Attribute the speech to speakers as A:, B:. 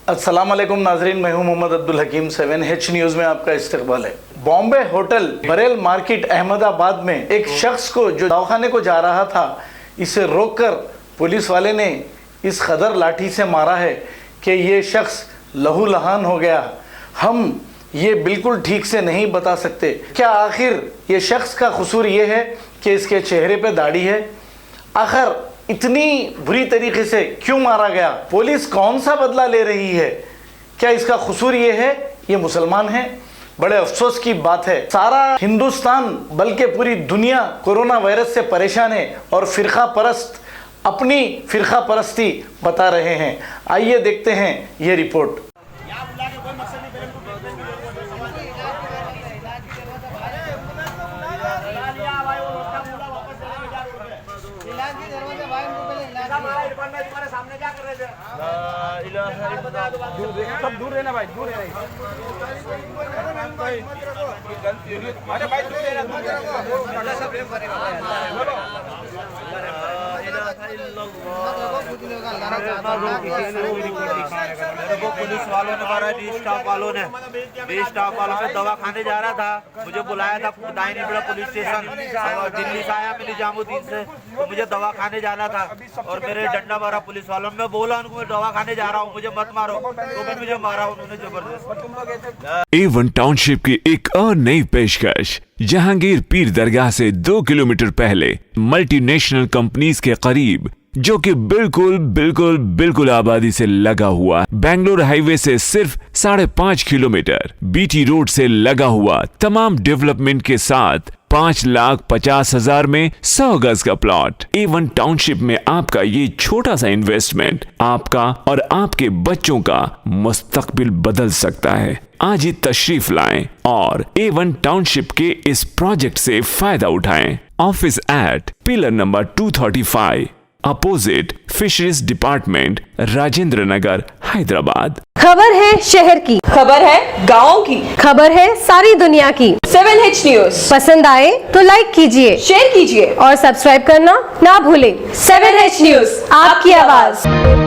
A: अस्सलाम वालेकुम नाजरीन, मैं हूं मोहम्मद अब्दुल हकीम। 7H न्यूज़ में आपका इस्तकबाल है। बॉम्बे होटल बरेल मार्केट अहमदाबाद में एक शख्स को जो दवाखाने को जा रहा था, इसे रोककर पुलिस वाले ने इस कदर लाठी से मारा है कि ये शख्स लहूलुहान हो गया। हम ये बिल्कुल ठीक से नहीं बता सकते क्या आखिर ये शख्स का कसूर ये है कि इसके चेहरे पे दाढ़ी है। आखिर इतनी बुरी तरीके से क्यों मारा गया? पुलिस कौन सा बदला ले रही है? क्या इसका कसूर ये है ये मुसलमान है? बड़े अफसोस की बात है, सारा हिंदुस्तान बल्कि पूरी दुनिया कोरोना वायरस से परेशान है और फिरका परस्त अपनी फिरका परस्ती बता रहे हैं। आइए देखते हैं ये रिपोर्ट।
B: सामने क्या कर रहे थे? सब दूर रहना भाई, दूर रहना। अरे भाई दूर पुलिस वालों ने मारा, स्टाफ वालों ने दवा खाने जा रहा था, मुझे बुलाया था दाहिने बड़ा पुलिस स्टेशन दिल्ली से आया, मैं निजामुद्दीन से, तो मुझे दवा खाने जाना था और मेरे डंडा मारा पुलिस वालों ने। मैं बोला उनको मैं दवा खाने जा रहा हूँ, मुझे मत मारो, तो फिर मुझे मारा उन्होंने जबरदस्त।
C: A1 टाउनशिप की एक और नई पेशकश जहांगीर पीर दरगाह से 2 किलोमीटर पहले मल्टीनेशनल कंपनीज के करीब, जो कि बिल्कुल आबादी से लगा हुआ, बेंगलोर हाईवे से सिर्फ 5.5 किलोमीटर, बीटी रोड से लगा हुआ, तमाम डेवलपमेंट के साथ 5,50,000 में 100 गज का प्लॉट। A1 टाउनशिप में आपका ये छोटा सा इन्वेस्टमेंट आपका और आपके बच्चों का मुस्तकबिल बदल सकता है। आज ही तशरीफ लाएं और A1 टाउनशिप के इस प्रोजेक्ट से फायदा उठाएं। Office at pillar number 235 opposite fisheries department, Rajendra Nagar, Hyderabad.
D: खबर है शहर की,
E: खबर है गाँव की,
D: खबर है सारी दुनिया की।
E: 7H न्यूज़
D: पसंद आए तो लाइक कीजिए,
E: शेयर कीजिए
D: और सब्सक्राइब करना ना भूलें।
E: 7H न्यूज़, आपकी आवाज।